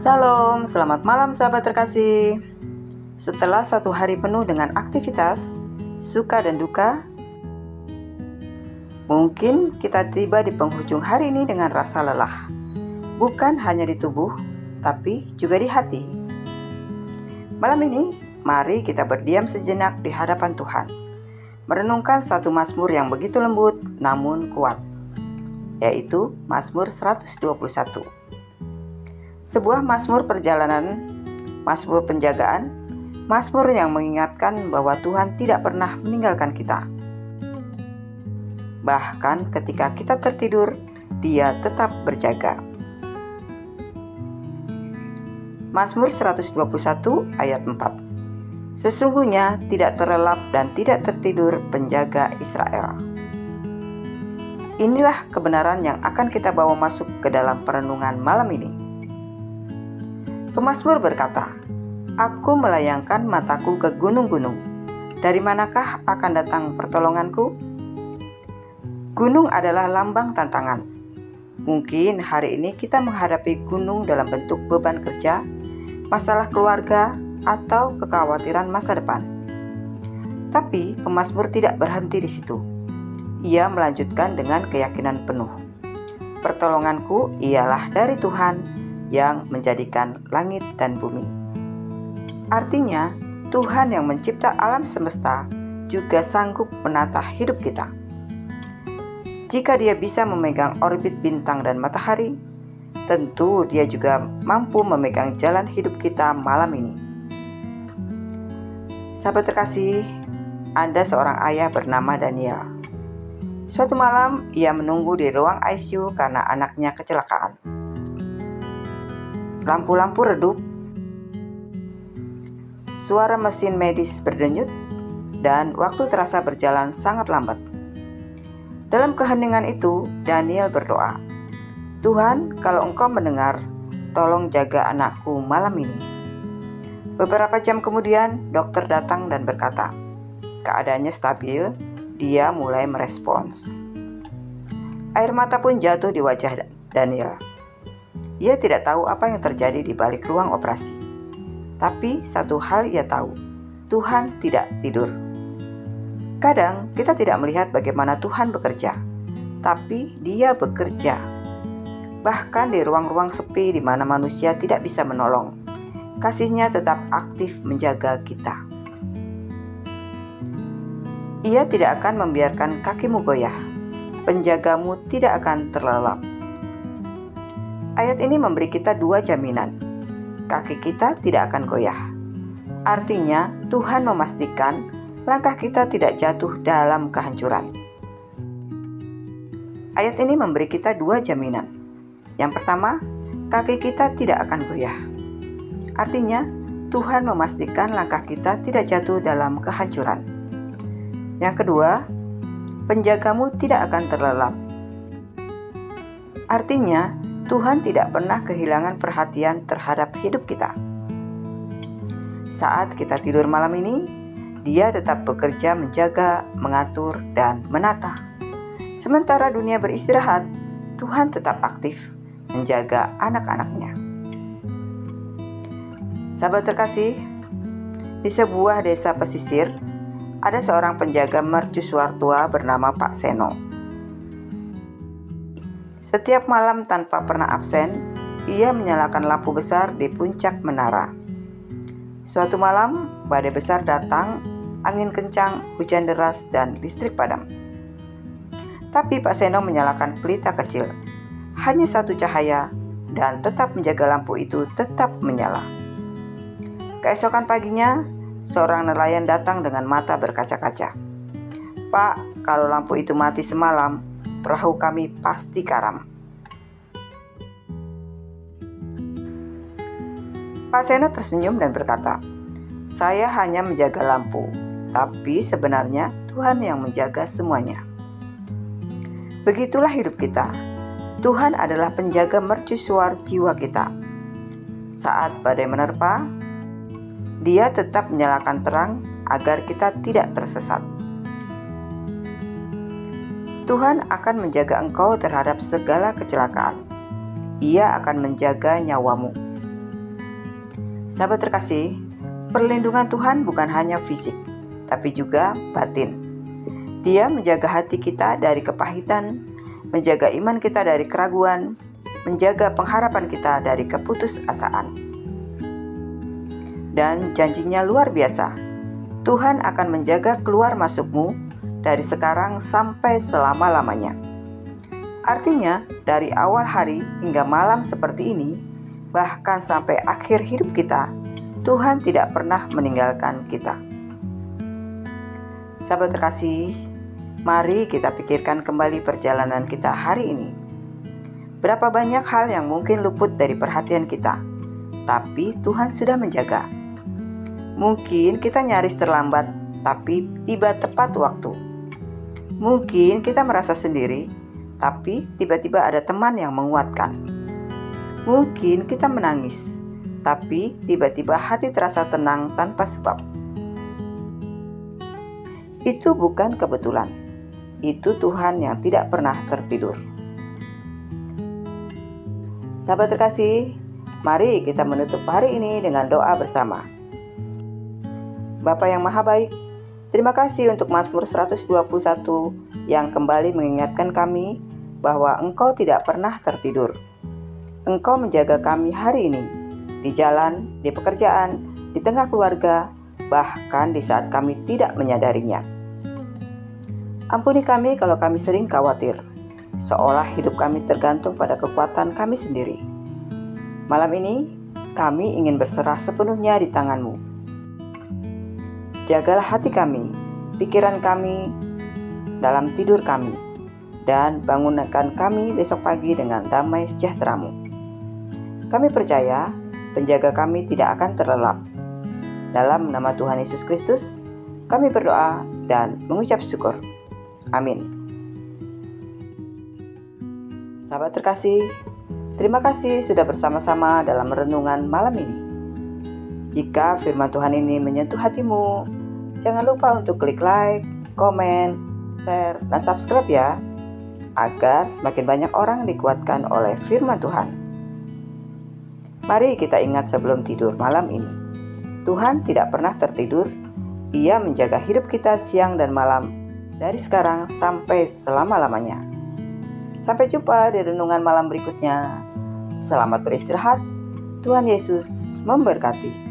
Salam, selamat malam sahabat terkasih. Setelah satu hari penuh dengan aktivitas, suka dan duka, mungkin kita tiba di penghujung hari ini dengan rasa lelah. Bukan hanya di tubuh, tapi juga di hati. Malam ini, mari kita berdiam sejenak di hadapan Tuhan, merenungkan satu mazmur yang begitu lembut namun kuat, yaitu Mazmur 121. Sebuah mazmur perjalanan, mazmur penjagaan, mazmur yang mengingatkan bahwa Tuhan tidak pernah meninggalkan kita. Bahkan ketika kita tertidur, Dia tetap berjaga. Mazmur 121 ayat 4. Sesungguhnya tidak terlelap dan tidak tertidur penjaga Israel. Inilah kebenaran yang akan kita bawa masuk ke dalam perenungan malam ini. Pemazmur berkata, "Aku melayangkan mataku ke gunung-gunung. Dari manakah akan datang pertolonganku?" Gunung adalah lambang tantangan. Mungkin hari ini kita menghadapi gunung dalam bentuk beban kerja, masalah keluarga, atau kekhawatiran masa depan. Tapi pemazmur tidak berhenti di situ. Ia melanjutkan dengan keyakinan penuh. Pertolonganku ialah dari Tuhan yang menjadikan langit dan bumi. Artinya, Tuhan yang mencipta alam semesta juga sanggup menata hidup kita. Jika Dia bisa memegang orbit bintang dan matahari, tentu Dia juga mampu memegang jalan hidup kita malam ini. Sahabat terkasih, ada seorang ayah bernama Daniel. Suatu malam, ia menunggu di ruang ICU karena anaknya kecelakaan. Lampu-lampu redup, suara mesin medis berdenyut, dan waktu terasa berjalan sangat lambat. Dalam keheningan itu, Daniel berdoa, "Tuhan, kalau Engkau mendengar, tolong jaga anakku malam ini." Beberapa jam kemudian, dokter datang dan berkata, keadaannya stabil, dia mulai merespons. Air mata pun jatuh di wajah Daniel. Ia tidak tahu apa yang terjadi di balik ruang operasi. Tapi satu hal ia tahu, Tuhan tidak tidur. Kadang kita tidak melihat bagaimana Tuhan bekerja, tapi Dia bekerja. Bahkan di ruang-ruang sepi di mana manusia tidak bisa menolong, kasih-Nya tetap aktif menjaga kita. Ia tidak akan membiarkan kakimu goyah, penjagamu tidak akan terlelap. Ayat ini memberi kita dua jaminan. Kaki kita tidak akan goyah. Artinya, Tuhan memastikan langkah kita tidak jatuh dalam kehancuran. Ayat ini memberi kita dua jaminan. Yang pertama, kaki kita tidak akan goyah. Artinya, Tuhan memastikan langkah kita tidak jatuh dalam kehancuran. Yang kedua, penjagamu tidak akan terlelap. Artinya, Tuhan tidak pernah kehilangan perhatian terhadap hidup kita. Saat kita tidur malam ini, Dia tetap bekerja menjaga, mengatur, dan menata. Sementara dunia beristirahat, Tuhan tetap aktif menjaga anak-anak-Nya. Sahabat terkasih, di sebuah desa pesisir, ada seorang penjaga mercusuar tua bernama Pak Seno. Setiap malam tanpa pernah absen, ia menyalakan lampu besar di puncak menara. Suatu malam, badai besar datang, angin kencang, hujan deras, dan listrik padam. Tapi Pak Seno menyalakan pelita kecil, hanya satu cahaya, dan tetap menjaga lampu itu tetap menyala. Keesokan paginya, seorang nelayan datang dengan mata berkaca-kaca. "Pak, kalau lampu itu mati semalam, perahu kami pasti karam." Pak Seno tersenyum dan berkata, "Saya hanya menjaga lampu, tapi sebenarnya Tuhan yang menjaga semuanya." Begitulah hidup kita. Tuhan adalah penjaga mercusuar jiwa kita. Saat badai menerpa, Dia tetap menyalakan terang agar kita tidak tersesat. Tuhan akan menjaga engkau terhadap segala kecelakaan. Ia akan menjaga nyawamu. Sahabat terkasih, perlindungan Tuhan bukan hanya fisik, tapi juga batin. Dia menjaga hati kita dari kepahitan, menjaga iman kita dari keraguan, menjaga pengharapan kita dari keputusasaan. Dan janjinya luar biasa. Tuhan akan menjaga keluar masukmu dari sekarang sampai selama-lamanya. Artinya, dari awal hari hingga malam seperti ini, bahkan sampai akhir hidup kita, Tuhan tidak pernah meninggalkan kita. Sahabat terkasih, mari kita pikirkan kembali perjalanan kita hari ini. Berapa banyak hal yang mungkin luput dari perhatian kita, tapi Tuhan sudah menjaga. Mungkin kita nyaris terlambat, tapi tiba tepat waktu. Mungkin kita merasa sendiri, tapi tiba-tiba ada teman yang menguatkan. Mungkin kita menangis, tapi tiba-tiba hati terasa tenang tanpa sebab. Itu bukan kebetulan. Itu Tuhan yang tidak pernah tertidur. Sahabat terkasih, mari kita menutup hari ini dengan doa bersama. Bapa yang Maha Baik, terima kasih untuk Mazmur 121 yang kembali mengingatkan kami bahwa Engkau tidak pernah tertidur. Engkau menjaga kami hari ini, di jalan, di pekerjaan, di tengah keluarga, bahkan di saat kami tidak menyadarinya. Ampuni kami kalau kami sering khawatir, seolah hidup kami tergantung pada kekuatan kami sendiri. Malam ini, kami ingin berserah sepenuhnya di tangan-Mu. Jagalah hati kami, pikiran kami, dalam tidur kami, dan bangunkan kami besok pagi dengan damai sejahtera-Mu. Kami percaya penjaga kami tidak akan terlelap. Dalam nama Tuhan Yesus Kristus, kami berdoa dan mengucap syukur. Amin. Sahabat terkasih, terima kasih sudah bersama-sama dalam renungan malam ini. Jika firman Tuhan ini menyentuh hatimu, jangan lupa untuk klik like, komen, share, dan subscribe ya, agar semakin banyak orang dikuatkan oleh firman Tuhan. Mari kita ingat sebelum tidur malam ini, Tuhan tidak pernah tertidur. Ia menjaga hidup kita siang dan malam, dari sekarang sampai selama-lamanya. Sampai jumpa di renungan malam berikutnya. Selamat beristirahat. Tuhan Yesus memberkati.